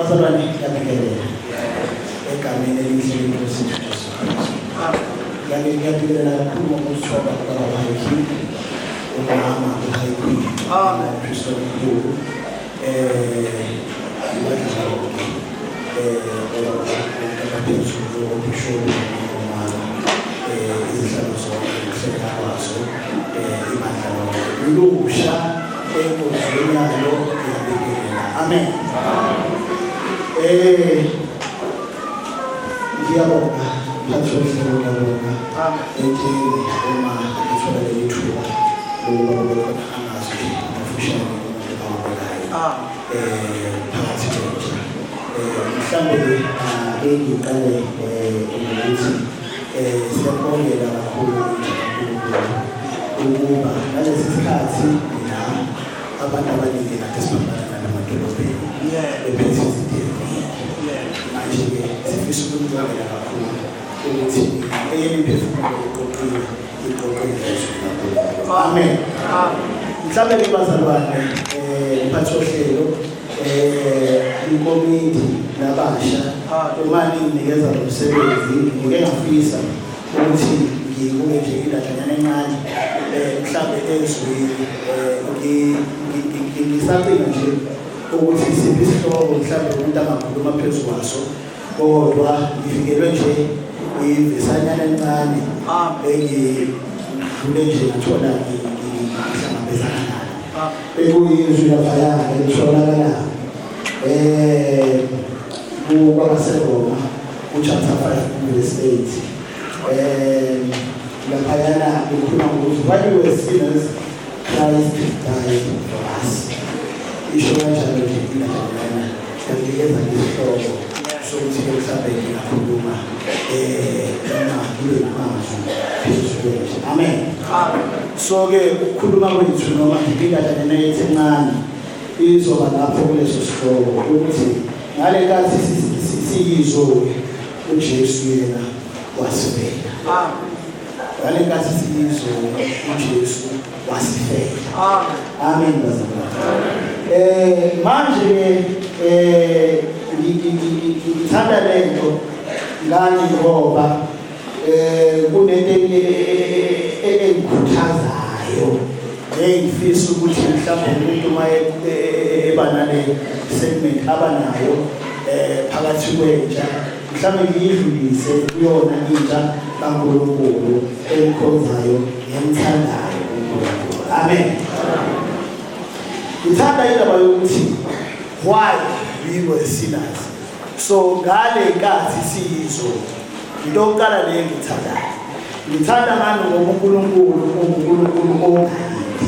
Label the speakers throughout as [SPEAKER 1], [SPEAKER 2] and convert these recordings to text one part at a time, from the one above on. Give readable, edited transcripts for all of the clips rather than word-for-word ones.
[SPEAKER 1] bazalwane ngiyabingelela egameni elihle lenkosi uJesu. Ngiyabingelela kakhulu ngokushoba kwabapheki umama upheki Kristo mkhulu phezulu okushoba umama izihlalo zonke ukuhleka kwazo ibandla lusha enkonzweni yalo ngiyabingelela. Amen. Ngiyabonga phathosini ngiyabonga entini uma ithola lethuba lokuba angazi afushane phakathi kwethu mhlawumbe engiqale ukuthi siyabongela kakhulu ukuba ngalesi sikhathi la abantu abaningi kade sibambana namadolobheni bephethe izidingo manje-ke sifisa ukumzamela kakhulu ukuthi eyeni imphefumulo iqoqile amen. Mhlawumbe-ke bazalwane mphathohlelo ikomiti labasha uma ninginikeza lo msebenzi ngike ngafisa ukuthi ngikube nje indatshanyana encane mhlawumbe ezweni ngisacina nje ukuthi siphi isihloko mhlawumbe umuntu angakhuluma phezu kwaso kodwa ngifikelwe nje ivesanyana encane engidlule nje ngathola ngihlangabezana nalo ekuyizwi laphaya elitholakala kwabaseRoma chapter 5 verse 8 laphayana kukhuluma ngokuthi while we were sinners Christ died for us. Isho kanjalo nje indawana yanikeza isihloko sokuthi mhlawumbe ngiyakhuluma noma kube namazwi phezu kwethu. Amen. So-ke ukukhuluma kwethu noma ngibingadana nethi encane izoba lapho kuleso sihloko ukuthi ngale nkathi siyizwe uJesu yena wasifela. Ngale nkathi siyizwe uJesu wasifela. Amen bazalwane. Manje ngithanda lento ngani ngoba kunento engikhuthazayo engifisa ukuthi mhlawumbe umuntu uma ebanale segment abanayo phakathi kwentsha mhlawumbe ngiyidlulise kuyona intsha kaNkulunkulu ekhonzayo nemthandayo uNkulunkulu. Amen. Ngithanda indaba yokuthi why we were sinners. So ngale nkathi siyizwe into yokuqala leyo ngithandayo. Ngithanda ngani ngoba uNkulunkulu ongayindi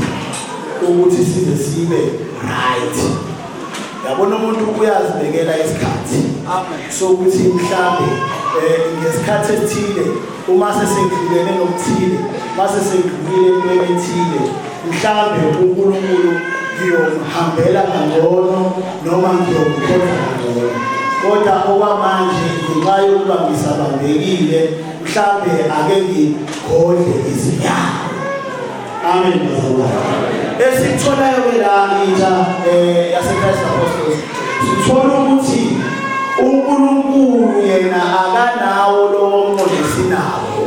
[SPEAKER 1] ukuthi size sibe right. Yabona umuntu uyazibekela isikhathi sokuthi mhlawumbe ngesikhathi esithile uma sesengidlulene nokuthile mase sengidlulile entweni ethile mhlawumbe uNkulunkulu ngiyomhambela kangcono noma ngiyomkhonza kangcono. Kodwa okwamanje ngenxa yokuba ngisabambekile mhlawumbe ake ngigodle izinyawo. Amen bazalwane. Esikutholayo la intsha yaseChrist Apostles sithola ukuthi uNkulunkulu yena akanawo lowo mqondo esinawo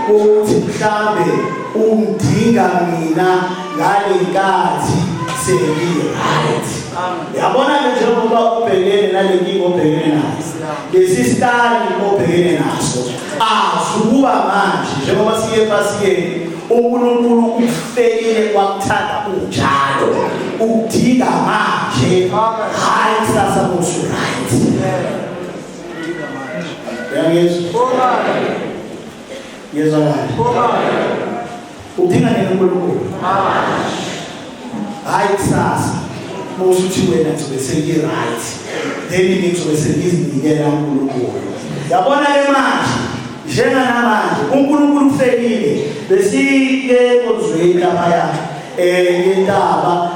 [SPEAKER 1] ukuthi mhlawumbe umdinga mina ngale nkathi sengi-right. Yabona njengoba ubhekene nale nkinga obhekene naso lesi sikali obhekene naso asukuba manje njengoba siye ephasiyeni uNkulunkulu ukufelile kwakuthanda unjalo ukudinga manje hayi kusasa kusu-right. Ngiyezwakala udinga nini uNkulunkulu hayi kusasa usuthi wena ngizobe sengi-right then ngizobe sengizinikela uNkulunkulu. Yabona-ke manje njenganamanje uNkulunkulu ufelile besike enkonzweni laphaya yentaba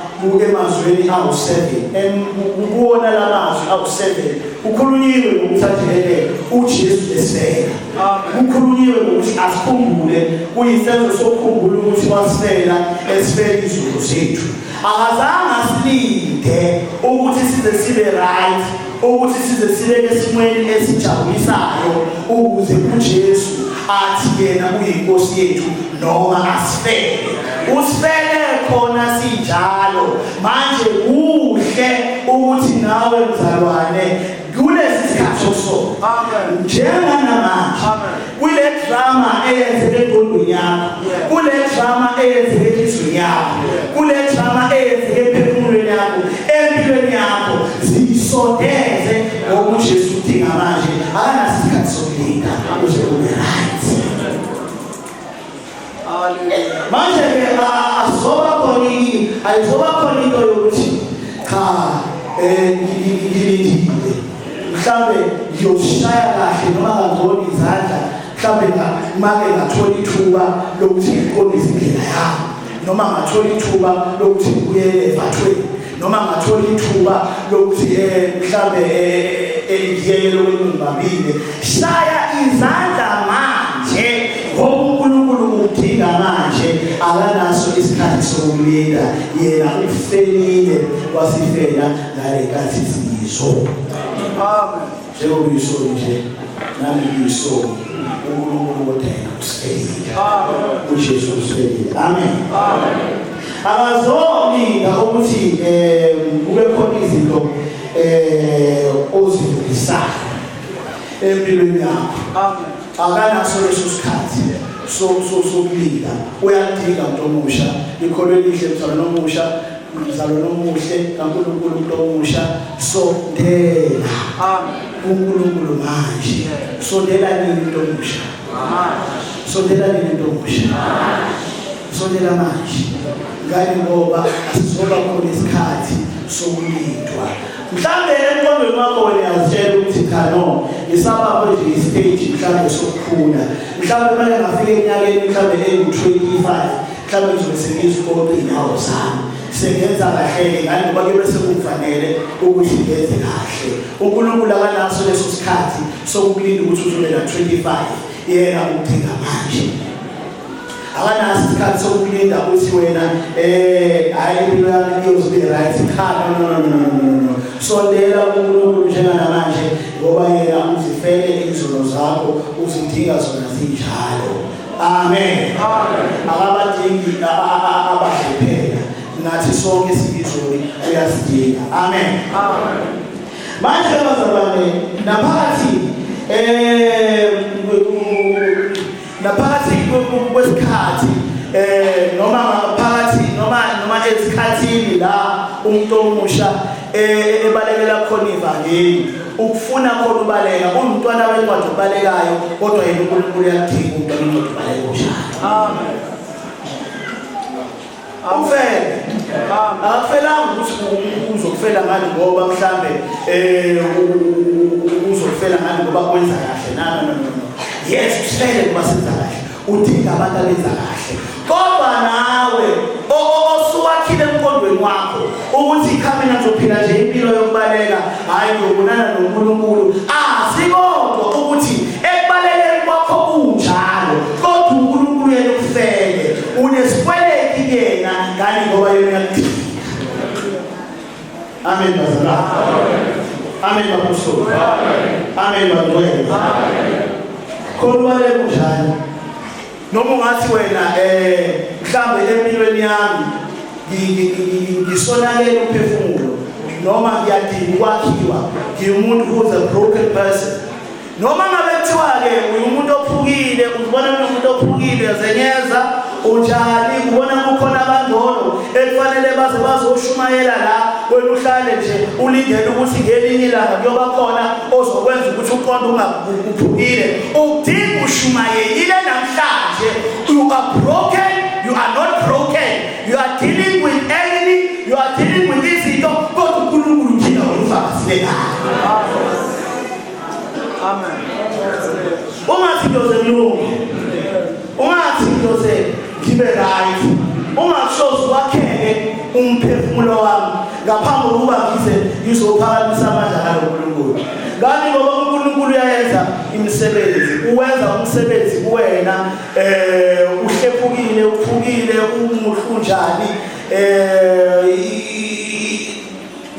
[SPEAKER 1] emazweni awu-7 kuwona la mazwi awu-7 ukhulunyiwe ngokuthathelele uJesu esifela. Ukhulunyiwe ngokuthi asikhumbule kuyisenzo sokukhumbula ukuthi wasifela esifela izulu zethu. Akazange asilinde ukuthi size sibe right, ukuthi size sibe esimweni esijabulisayo ukuze uJesu athi yena uyinkosi yethu noma asifele. Usifele khona sinjalo. Manje kuhle ukuthi nawe mzalwane kulesi sikhathi sokusoka. Amen. Njengamanje kule drama eyenzeke engqondweni yakho, kule drama eyenzeke enhliziyweni yakho, kule drama eyenzeke emphefumulweni yakho, empilweni yakho, zisondeze ngokuJesu udinga manje. Akanasikhathi sokulinda ukuze ube right. Manje ayizoba khona into yokuthi cha ngilindile mhlambe ngiyoshaya kahle noma ngazona izandla mhlambe make ngathola ithuba lokuthi ngiqondise indlela yami, noma ngathola ithuba lokuthi ngiyele evathweni, noma ngathola ithuba lokuthi mhlambe ngiyele ngibambile. Shaya izandla manje ngoba uNkulunkulu udinga manje. Akanaso isikhathi sokulinda, yena ufelile wasifela ngale nkathi siyizo. Amen. Njengoba uyisolo nje nami ngiyisolo, uNkulunkulu udinga usifelile. Amen. uJesu usifelile. Amen. Amen. Akazolinda ukuthi kube khona izinto ozidlulisayo empilweni yakho. Amen. Akanaso leso sikhathi sokulinda. Uyadinga umuntu omusha, ikholwe lihle mzalwane omusha, mzalwane omuhle kaNkulunkulu umuntu omusha. Sondela uNkulunkulu manje. Sondela nini umuntu omusha? Sondela nini umuntu omusha? Sondela manje. Ngani ngoba asizoba khona isikhathi sokulindwa. Mhlambe emqondweni wakho wena uyazitshela ukuthi cha no, ngisaba nje istage mhlambe sokukhula. Mhlambe manje ngafika eminyakeni mhlambe engu-25, mhlambe ngizobe sengizikoqa inyawo zami. Sengenza kahle ngani ngoba kube sekufanele ukuthi ngenze kahle. uNkulunkulu akanaso leso sikhathi sokulinda ukuthi uzobe na 25, yena udinga manje. Akanaso isikhathi sokulinda ukuthi wena hayi impilo yami iyobe right. No. Sondela uNkulunkulu njengamanje ngoba yena uzifele izono zakho, uzidinga zona zinjalo. Amen. Akabadingi abahlephela, nathi sonke siyizoni uyazidinga. Amen. Manje abazalwane naphakathi kwesikhathi noma phakathi noma esikhathini la umuntu omusha ebalekela khona ivangeli, ukufuna khona ubaleka umntwana wencwadi obalekayo, kodwa yena uNkulunkulu uyadinga umntwana wencwadi obaleka njalo. Amen. Ufele akufelanga ukuthi uzokufela ngani ngoba mhlambe uzokufela ngani ngoba kwenza kahle. No. Yes, usifele kuba senza kahle, udinga abantu abenza kahle. Kodwa nawe osuwakhile emqondweni wakho ukuthi ikhambi nazophila nje impilo yokubaleka, hayi ngokubonana noNkulunkulu, asikodwa ukuthi ekubalekeni kwakho kunjalo, kodwa uNkulunkulu yena ukufele unesikweleti yena ngani ngoba yena uyakudinga. Amen bazalwane. Amen bapostoli. Amen bangcwele. Khona kunjani noma ungathi wena mhlambe empilweni yami ngisonakele umphefumulo noma ngiyadinga ukwakhiwa, ngiwumuntu who's a broken person, noma ngabe kuthiwa ke uyumuntu ophukile, uzibona umuntu ophukile, uyazenyeza unjani, ubona kukhona abangcono ekufanele bazoshumayela la, wena uhlale nje ulindele ukuthi ngelinye ilanga kuyoba khona ozokwenza ukuthi uqonde ungaphukile. Udinga ushumayelile namhlanje. You are broken, you are not broken, you are dealing with enemy, you are dealing with this thing, kodwa uNkulunkulu udinga ukufakazile. Amen. Ungathi ngiyoze ngilunge, ungathi ngiyoze ngibe right, ungashozi wakheke umphefumulo wami ngaphambi kokuba ngizophakamisa amandla kaNkulunkulu. Ngani ngoba uNkulunkulu uyayenza imisebenzi, uwenza umsebenzi kuwena uhlephukile, uphukile, umuhlunjani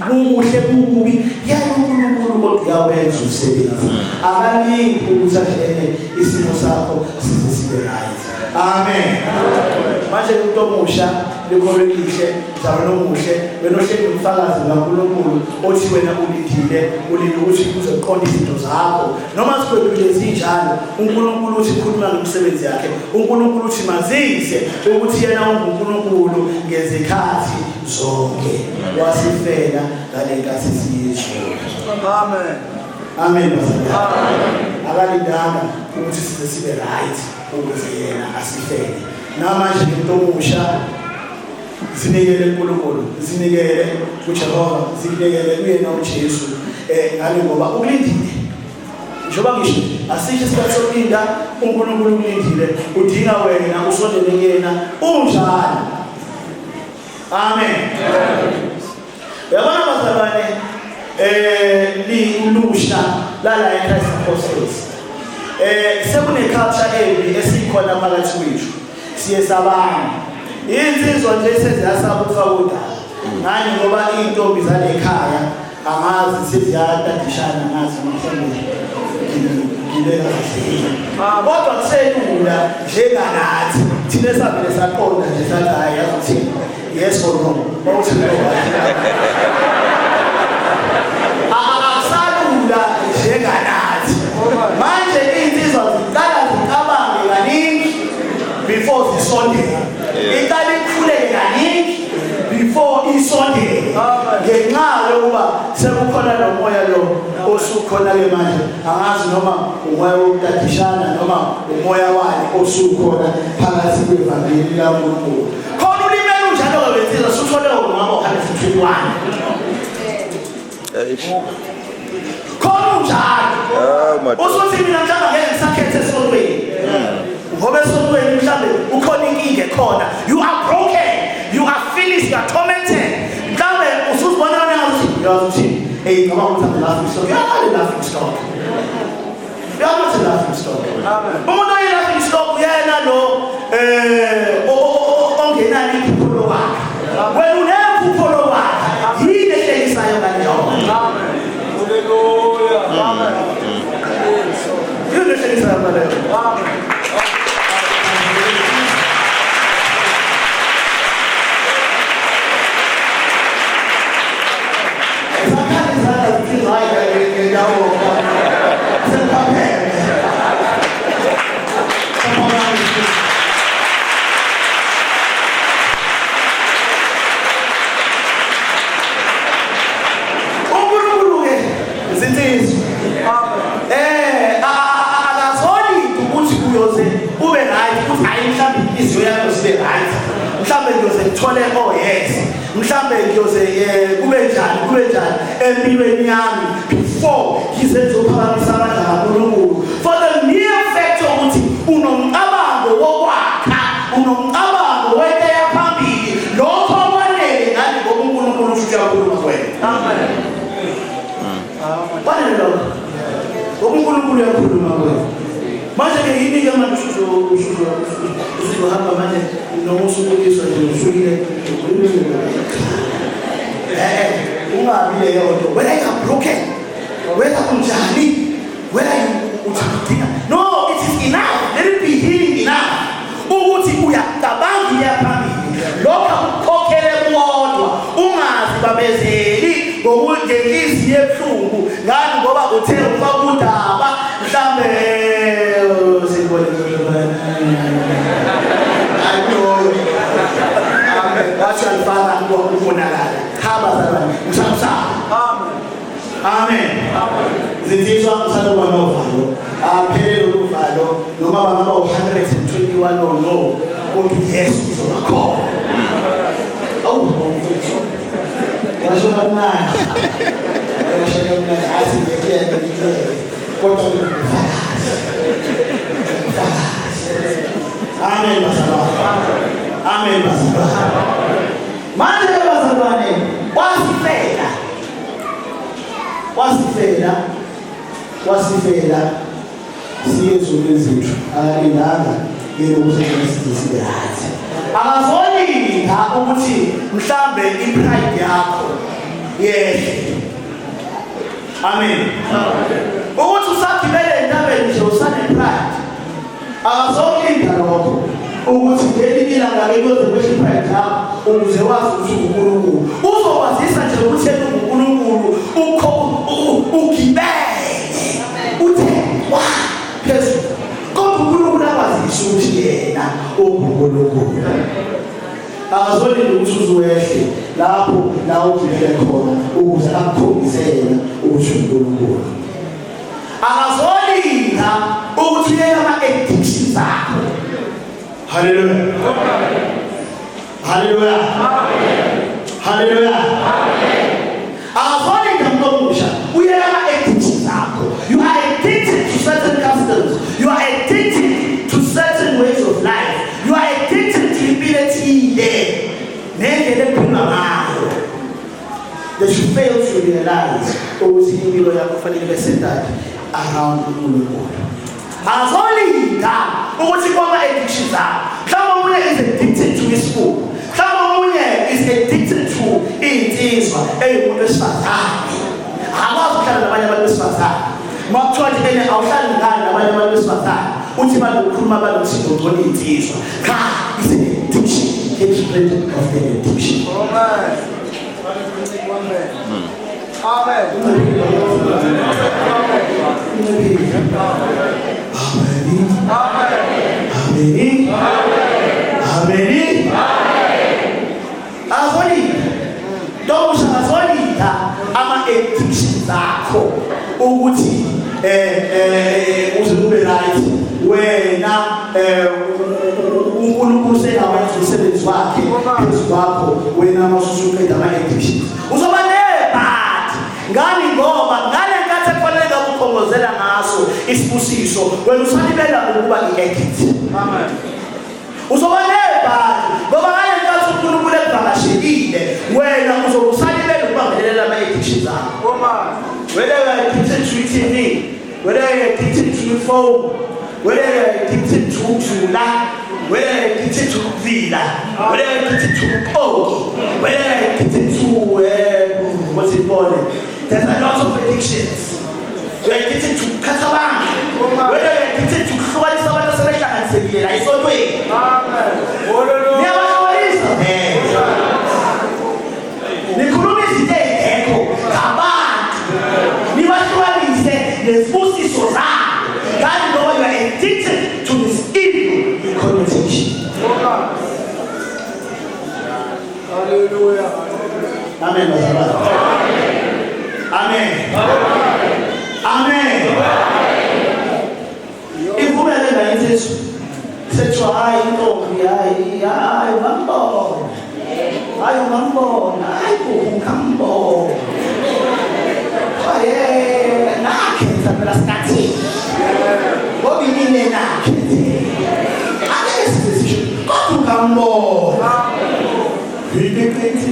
[SPEAKER 1] kuhle kubi yena uNkulunkulu kodwa uyawenza umsebenzi. Akalingi ukuthi ahlele isimo sakho sibe right. Amen. Manje umuntu omusha likholwe lihle njalo nomuhle wena ohleli umfakazi kaNkulunkulu othi wena ulindile ukuthi uzoqonda izinto zakho noma sibhekile zinjalo. uNkulunkulu uthi khuluma ngemisebenzi yakhe. uNkulunkulu uthi mazise ukuthi yena uNkulunkulu ngezikhathi zonke wasifela ngale nkathi siyizwe. Amen. Amen. Akalindanga ukuthi sibe right ukuze yena asifele. Namanje umuntu omusha sinikele uNkulunkulu, sinikele kuJehova, sinikele kuyena uJesu ngani ngoba ulindile. Njoba ngisho asisho isikhathi sokulinda uNkulunkulu ulindile, udinga wena usondele kuyena unjani. Amen. Yabona bazalwane lilusha lala eChrist Apostles. Sekune culture embi esikhona phakathi kwethu. Siye sabana. Insizwa nje seziyasaba ukufaka udala. Ngani ngoba intombi zale ekhaya angazi seziyatadishana ngazi mhlawumbe. Ngibeka kahle. Kodwa kuselula njenganathi. Thina sabile saqonda nje sathi hayi yathi yes or no. Bawuthi no. Asalula njenganathi. Manje insizwa ziqala zicabange kaningi before zisondele. Iqala ikhuleke kaningi before isondele. Ngenxa yokuba sekukhona lo moya lo osukhona ke manje. Angazi noma umoya wokudadishana noma umoya wani osukhona phakathi kwevangeli laNkulunkulu. Khona ulimela unjalo wenzisa suthole ngabo 121. Khona unjalo. Usothi mina mhlawumbe ngeke ngisakhethe esontweni. Ngoba esontweni mhlawumbe ukhona inkinga khona. You are broken. You are finished. You are tormented. Mhlawumbe usuzibona ngathi uyathi hey ngaba uthi laughing stock. You are not a laughing stock. You are not a laughing stock. Amen. Umuntu oyelaughing stock uyena lo ongenani iphupho wakhe. Wena unephupho wakhe. Yini ehlekisayo ngaleyo. Amen. Hallelujah. Amen. Yini ehlekisayo ngaleyo. Amen. Oh yes, mhlambe ngiyoze kube njani empilweni yami before ngizezophakamisa amandla kaNkulunkulu. For the mere fact ukuthi unomcabango wokwakha, unomcabango wento yaphambili, lokho kwanele ngani ngoba uNkulunkulu uthi uyakhuluma kuwena. Amen. Kwanele lokho. Ngoba uNkulunkulu uyakhuluma kuwena. Manje ke yini ke manje usuzohamba manje noma usukuliswa nje usukile ungabi leyo nto whether you are broken whether unjani whether you uthidinga no it is enough. Let it be healing enough ukuthi uyacabanga yaphambili lokho ukhokhele kodwa ungazi babezeli ngokungenhliziyo ebuhlungu ngani ngoba uthe ufaka udaba mhlambe wathi alifaka ukubonakala hamba zabani mshamsha. Amen. Zindizwa msaloba novalo aphelele ukuvalo noma bangaba 121 no kodwa Yesu uzobakhona. Mfutho washo kamnandi athi ngiyeke kodwa Amen. Amen. Manje wasifela siyezulu zethu akalindanga yena ukusetshenziswa sibehathi akazolinda ukuthi mhlambe ipride yakho yehle. Amen. Ukuthi usagibele entabeni nje usanepride akazolinda lokho ukuthi ngelinye ilanga kuyoze kwehle ipride yakho ukuze wazi ukuthi uNkulunkulu uzokwazisa nje ukuthi uNkulunkulu ugibele uthe wa phezulu kodwa uNkulunkulu akwazisa ukuthi yena uNkulunkulu akazolinda ukuthi uzowehle lapho la ugibele khona ukuze akukhombisele ukuthi uNkulunkulu akazolinda ukuthi yena ama-addictions akho. Hallelujah. Hallelujah. Hallelujah. Akazolinda mntomusha uyela ama-addictions akho. You are addicted to certain customs. You are addicted to certain ways of life. You are addicted to ability nendlela ephuma ngayo. That you fail to realize ukuthi impilo yakho kufanele besendayo around uNkulunkulu. Akazolinda ukuthi kwama-addictions akho. Mhlawumbe omunye is addicted to his food. Mhlawumbe omunye is addicted to iy'nsizwa ey'umuntu wesifazane. Akwazi ukuhlala nabanye abantu besifazane. Uma kuthiwa nje awuhlali ngani nabanye abantu besifazane uthi banokukhuluma banokuthi ngogcola iy'nsizwa. Cha, it's an addiction. It's related of the addiction. Amen. Akazolinda ama-addictions akho ukuthi uze ube right wena uNkulunkulu senawenza umsebenzi wakhe phezu kwakho wena masusuqeda ama-addictions uzoba nebhadi ngani ngoba ngale nkathi ekufanele ngakukhongozela ngaso isibusiso wena usalibela ukuba i-addict. Amen. Uzoba nebhadi ngoba ngale nkathi uNkulunkulu ekuvakashelile wena uzobe usalibela ukubambelela ama-addictions akho. Whether you are addicted to TV, whether you are addicted to your phone, whether you are addicted to Jula, whether you are addicted to Villa, whether you are addicted to Coke, whether you are addicted to what's it called? There's a lot of addictions. You are addicted to Katabang, whether you are addicted to Khwali Sabata Selection and Sevilla, I saw it. Never know what is. Nikurumi Side Echo, Kabang. Nesbusiso zakho kanti ngoba you are addicted to this evil connotation. Hallelujah. Amen. Amen. Amen. Ivumele ngayenzezo sethu hayi intombi hayi ngambona hayi ngambona hayi ngambona nakhetha phela sikhathi ngoba yini nakhethe ake sisho kodwa ungambona ngikwenze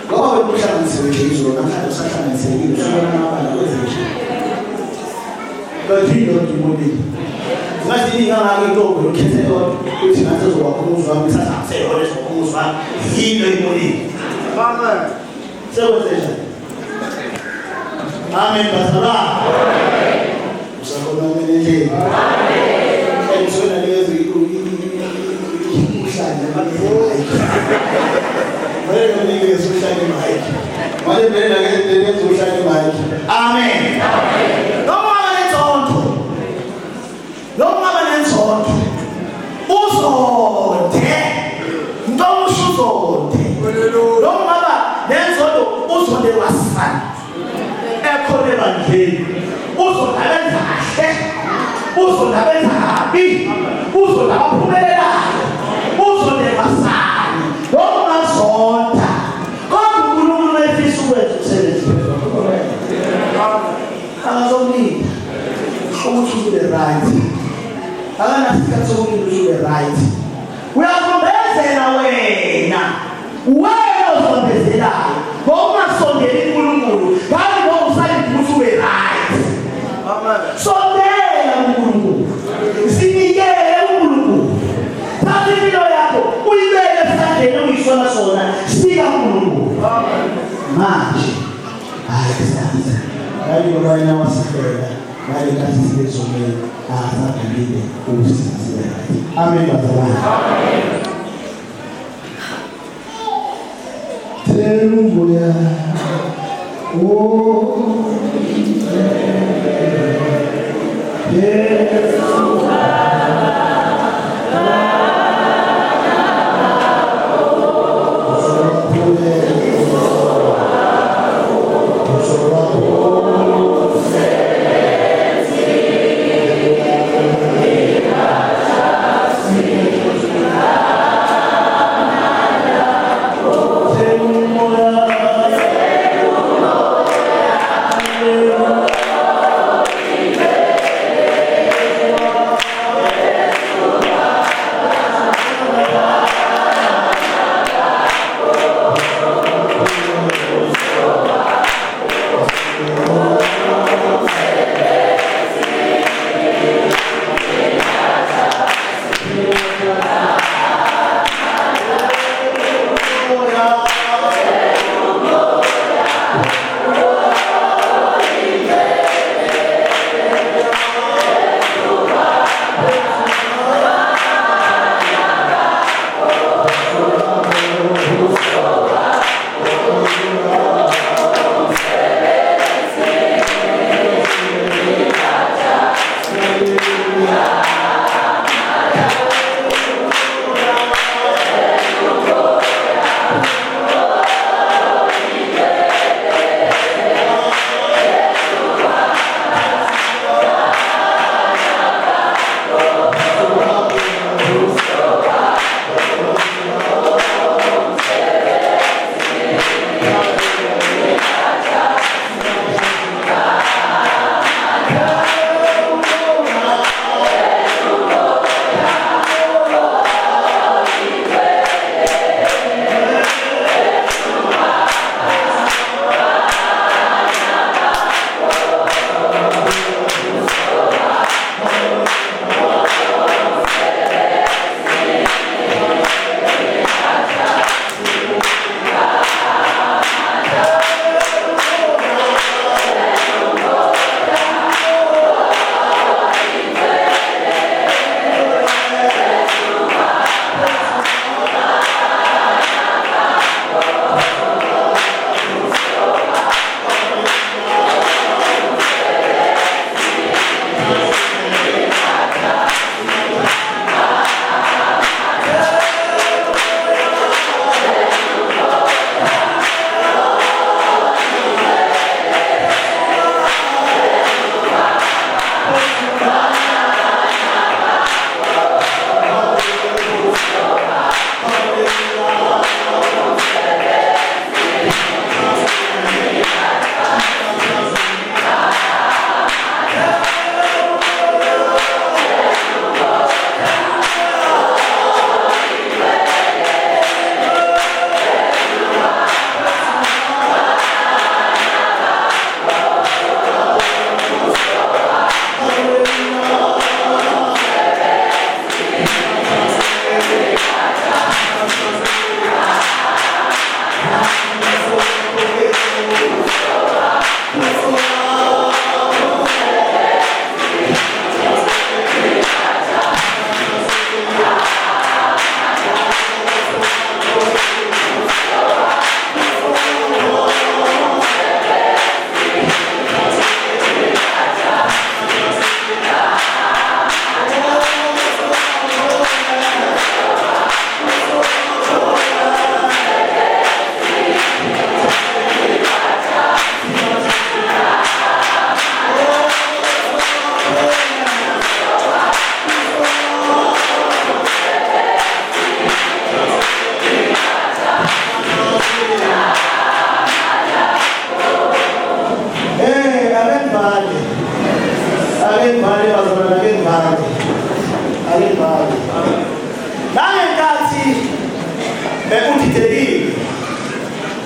[SPEAKER 1] ngoba wekuhlanganiswe nje namhlanje usahlanganisekile usubona abantu kwezinto kodwa yini odimoni ngathi ngake intombi ukhethe kodwa uthi ngathi uzokwakhuluzwa ngithatha akuseyona lezokhuluzwa yini oyimoni amen sekwenze. Amen. Basala. Usakhona umelele. Amen. Usona lezi uhlanje manje. Manje nike uhlanje manje. Manje phela ke lezi uhlanje manje. Amen. Amen. Noma banenzonto. Uzonde. Ntomshuzonde. Noma banenzonto uzonde wasana. Ekhona ebandleni uzonabenza kahle uzonabenza kabi uzonabaphumelelayo uzonebasani ongazonda kodwa uNkulunkulu efisa ukwenza umsebenzi akazolinda ukuthi ube right akanasikhathi sokulinda ube right uyazombezela wena ozondezelayo ngoba ungasondeli uNkulunkulu kanti ngoba sasa. Kali wabaya wasifera. Kali kazi zile zote hata mbele usisiwe. Amen bazalwane. Amen. Terumoya. Oh. Yes.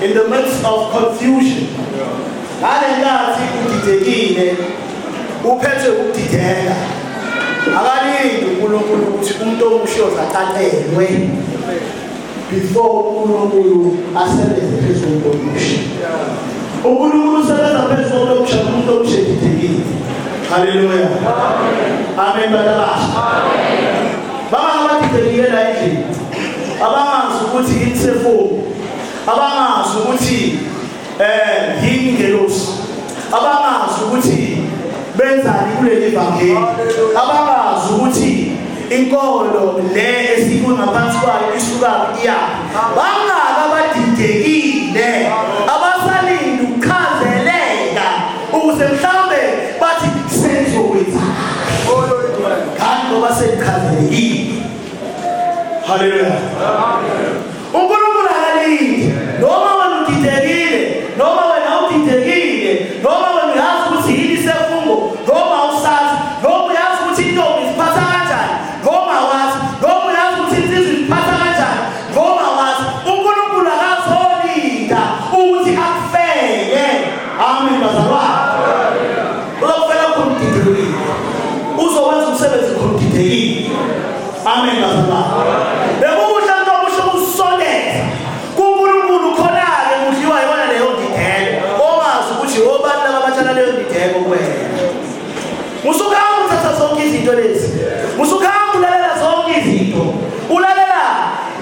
[SPEAKER 2] in the midst of confusion. Ngalenkathi udidekile uphethe ukudideka. Akalindi uNkulunkulu ukuthi umuntu omusha ozaqalelwe before uNkulunkulu asebenze phezulu komusha.
[SPEAKER 1] uNkulunkulu usebenza phezu komuntu omusha nomuntu omusha edidekile. Haleluya. Amen badabasha. Baba abadidekile la endlini. Abangazi ukuthi insefomu. Abangazi ukuthi yini ngelosi. Abangazi ukuthi benzani kuleli evangeli. Abangazi ukuthi inkolo le esingaphansi kwayo isuka iyaphi. Bangaka abadidekile abasalinde ukukhazeleka ukuze mhlawumbe bathi senzokwenza. Kanti ngoba sekukhazelekile. Haleluya. uNkulunkulu akalindi noma wena udidekile noma wena udidekile noma wena uyazi ukuthi yini sefungo noma usazi noma uyazi ukuthi intombi iziphatha kanjani noma wazi noma uyazi ukuthi insizwa iziphatha kanjani noma wazi uNkulunkulu akazolinda ukuthi akufeke. Amen bazalwane. Uzofela khona uzokwenza umsebenzi khona udidekile. Amen bazalwane. Bekuhle nto omusho usondeza kuNkulunkulu khona-ke kudliwa yona leyo ndideko ongazi ukuthi obani laba abatshana leyo ndideko kuwena. Musukahamba uthatha zonke izinto lezi, musukahamba ulalela zonke izinto, ulalela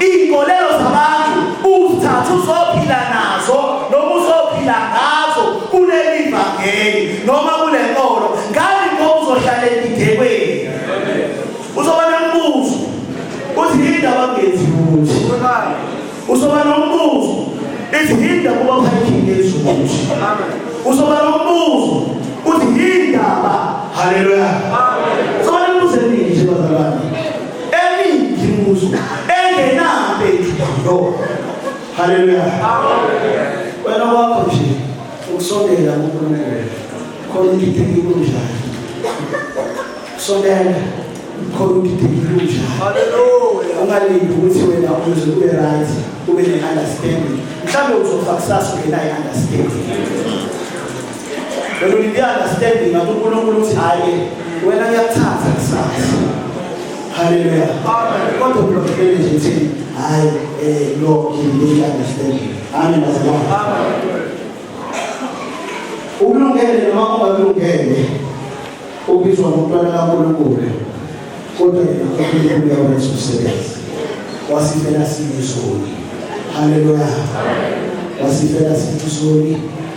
[SPEAKER 1] iy'nkolelo zabantu uzithathe uzophila nazo noma uzophila ngazo kuleli vangeli noma kule nkolo. Ngani ngoba uzohlala endidekweni uzoba nombuzo uthi yini indaba ngenzi ukuthi uzoba nombuzo ithi yini indaba kuba phayikini ezukuthi uzoba nombuzo uthi yini indaba. Haleluya. Uzoba nombuzo eningi nje bazalwane, eningi imibuzo engenampendulo. Haleluya. Wena wakho nje ukusondela kuNkulunkulu khona udidekile kunjani. Sondela khona udidekile kunjani. Haleluya. Ungalindi ukuthi wena uze ube right ube ne-understanding. Mhlawumbe uzofa kusasa ungenayo i-understanding. Lelo li-understanding ngathi uNkulunkulu uthi hayi wena ngiyakuthatha kusasa. Haleluya. Kodwa uprofitele nje uthini hayi lo ngiyeli-understanding. Amen bazalwane. Ukulungele noma ungalungele ubizwa ngomntwana kaNkulunkulu, kodwa yena uNkulunkulu uyawenza umsebenzi. Wasifela siyizoni. Haleluya. Wasifela siyizoni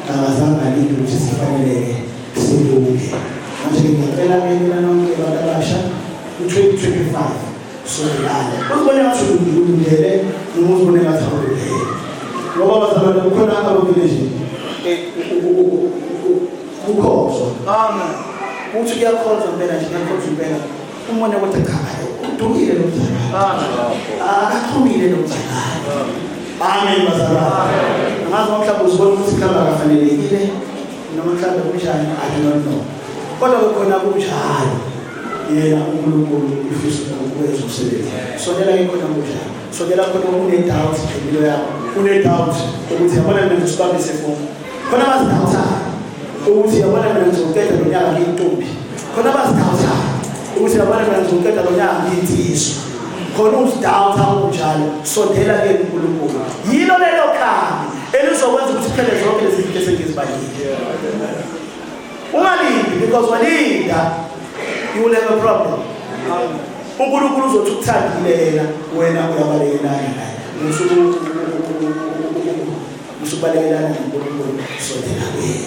[SPEAKER 1] akazange alinde ukuthi sifaneleke silunge. Manje ngiyacela mina nonke abantu abasha u-2025 sondelane uzibone ngathi ulungele noma uzibone ngathi awulungele. Ngoba bazalwane kukhona ababili nje ukhozo. Amen. Uthi kuyakhoza impela nje ngiyakhoza impela. Umbone ukuthi cha udukile lo mzalwane. Akaxhumile lo mzalwane. Amen bazalwane. Ngazi mhlawumbe uzibona ukuthi khamba kafanelekile noma mhlawumbe kunjani I don't know. Kodwa kukhona kunjalo. Yena uNkulunkulu ufisa ukwenza umsebenzi. Sondela ikhona kunjalo. Sondela khona une-doubt empilo yakho. Une-doubt ukuthi yabona mina ngizibambise phone. Khona bazidawutha ukuthi yabona mina ngizokhetha lo nyaka ngiyintombi. Khona bazidawutha ukuthi yabona mina ngizokhetha lo nyaka ngiyintsizwa. Khona uzidawutha kunjalo. Sondela ke uNkulunkulu. Yilo lelo khambi elizokwenza ukuthi kuphele zonke lezi zinto esengizibalile. Ungalindi because walinda you will have a problem. uNkulunkulu uzothi ukuthandile yena wena uyabalekela naye. Usubalekela uNkulunkulu sondela kuye.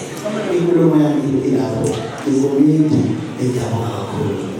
[SPEAKER 1] Inkulumo yami ilapho ngizobindi ngiyabonga kakhulu.